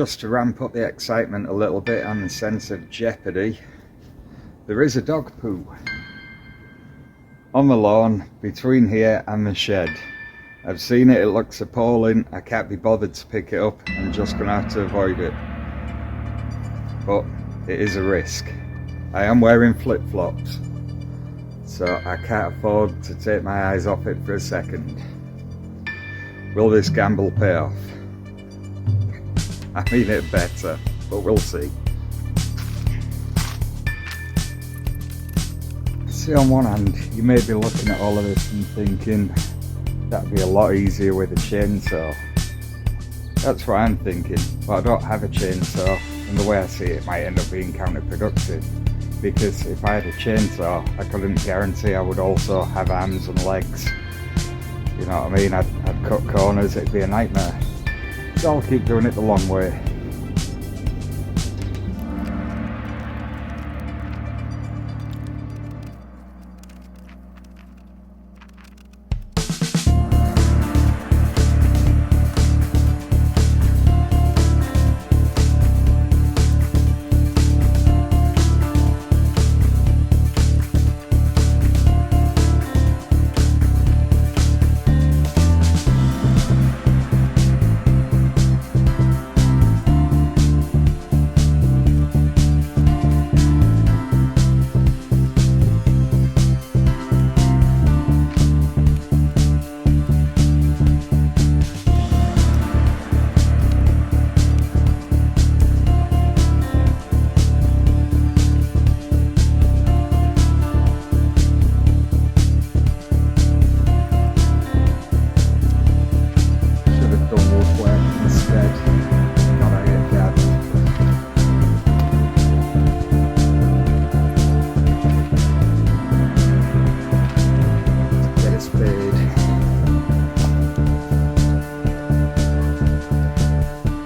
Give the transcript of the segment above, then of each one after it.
just to ramp up the excitement a little bit and the sense of jeopardy, there is a dog poo on the lawn between here and the shed. I've seen it, it looks appalling, I can't be bothered to pick it up, I'm just going to have to avoid it. But it is a risk. I am wearing flip-flops, so I can't afford to take my eyes off it for a second. Will this gamble pay off? I mean it better, but we'll see. See, on one hand, you may be looking at all of this and thinking that'd be a lot easier with a chainsaw. That's what I'm thinking, but I don't have a chainsaw, and the way I see it, it might end up being counterproductive. Because if I had a chainsaw, I couldn't guarantee I would also have arms and legs. You know what I mean? I'd cut corners, it'd be a nightmare. So I'll keep doing it the long way.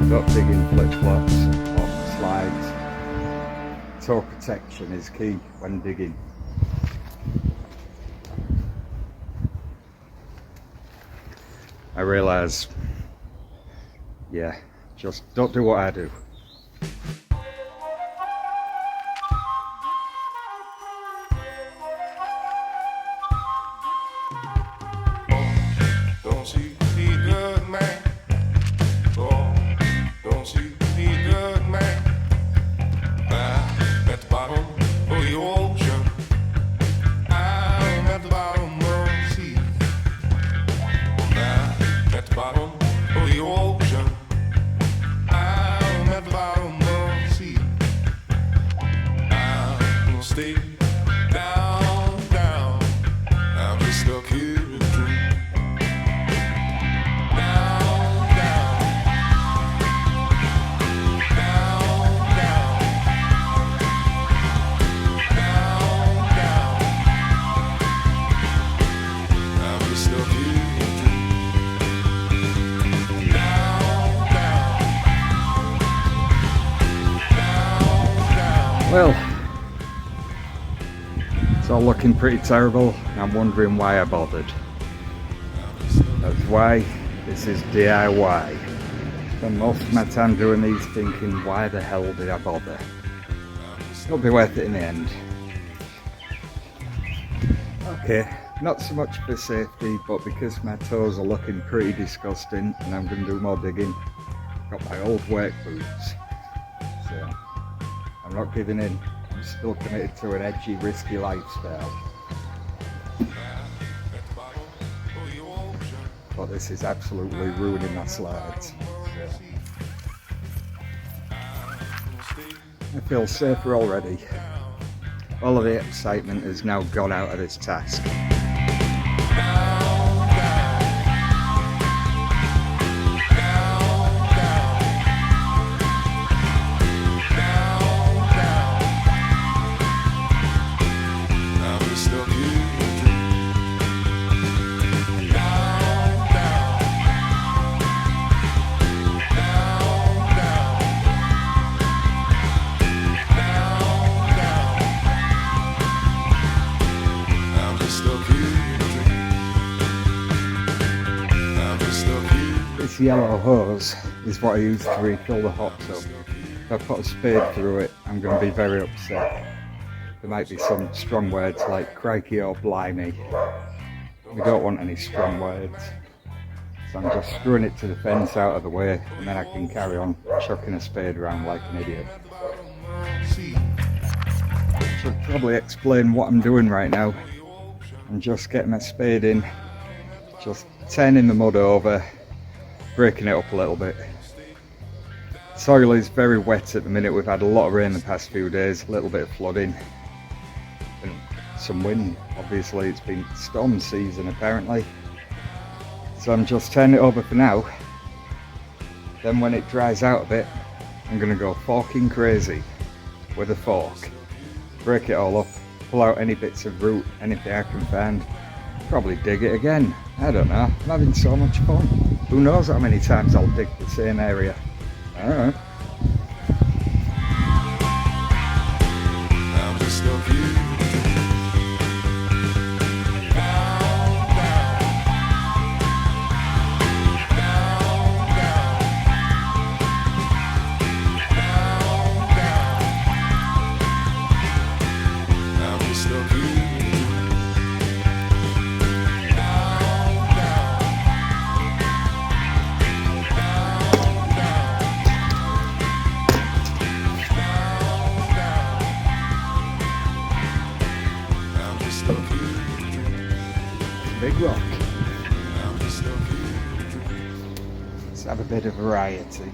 Not digging flip-flops or slides. Toe protection is key when digging. I realise, yeah, just don't do what I do. Stay down, down. I'm just stuck here in a dream. Down, down. Down, down. Down, down. I'm just stuck here in a dream. Down, down. Down, down. Well, it's all looking pretty terrible, and I'm wondering why I bothered. That's why this is D.I.Why. Spend most of my time doing these thinking, why the hell did I bother? It'll be worth it in the end. Okay, not so much for safety, but because my toes are looking pretty disgusting and I'm going to do more digging, got my old work boots. So, I'm not giving in. I'm still committed to an edgy, risky lifestyle. But this is absolutely ruining my slides. I feel safer already. All of the excitement has now gone out of this task. This yellow hose is what I use to refill the hot tub. If I put a spade through it, I'm going to be very upset. There might be some strong words like crikey or blimey. We don't want any strong words. So I'm just screwing it to the fence out of the way, and then I can carry on chucking a spade around like an idiot. Should probably explain what I'm doing right now. I'm just getting my spade in, just turning the mud over, breaking it up a little bit. Soil is very wet at the minute. We've had a lot of rain the past few days, a little bit of flooding and some wind. Obviously it's been storm season apparently. So I'm just turning it over for now. Then when it dries out a bit, I'm going to go forking crazy with a fork. Break it all up, pull out any bits of root, anything I can find. Probably dig it again. I don't know. I'm having so much fun. Who knows how many times I'll dig the same area. I don't know. I'm just stuck here. Big rock. Let's have a bit of variety.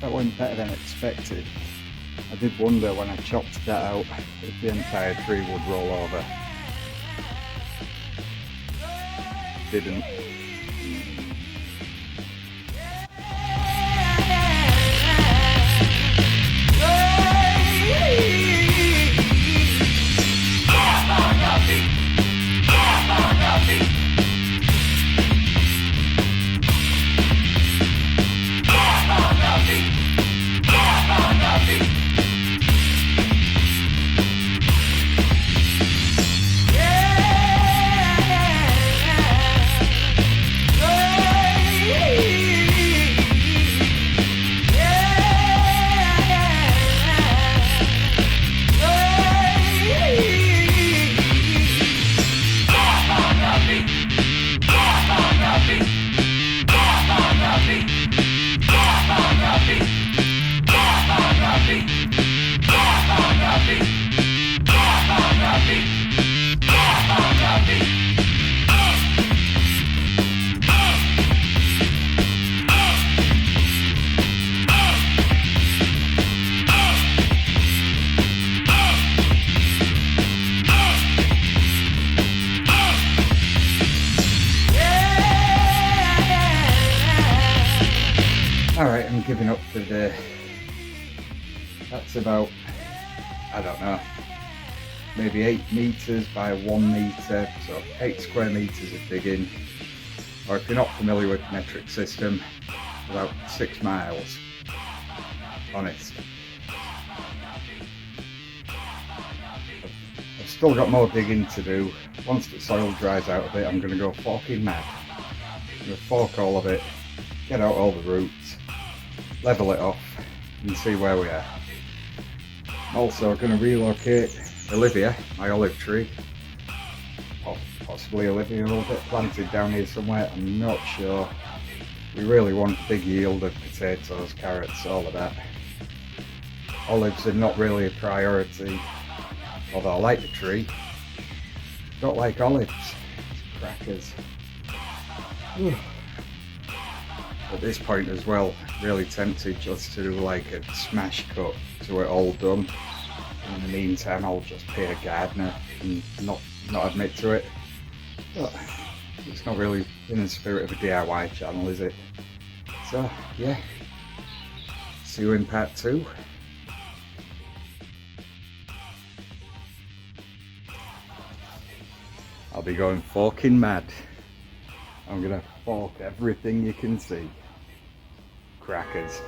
That went better than expected. I did wonder when I chopped that out if the entire tree would roll over. Didn't. Alright, I'm giving up for the day. That's about, I don't know, maybe 8 metres by 1 metre, so 8 square metres of digging. Or if you're not familiar with the metric system, about 6 miles. Honest. I've still got more digging to do. Once the soil dries out a bit, I'm going to go forking mad. I'm going to fork all of it, get out all the roots, level it off and see where we are. I'm also going to relocate Olivia, my olive tree, or possibly Olivia will get planted down here somewhere, I'm not sure. We really want a big yield of potatoes, carrots, all of that. Olives are not really a priority, although I like the tree. Don't like olives, it's crackers. At this point as well, really tempted just to do like a smash cut to it all done. In the meantime, I'll just pay a gardener and not admit to it. But it's not really in the spirit of a DIY channel, is it? So yeah, see you in part 2. I'll be going forking mad. I'm gonna fork everything you can see. Crackers.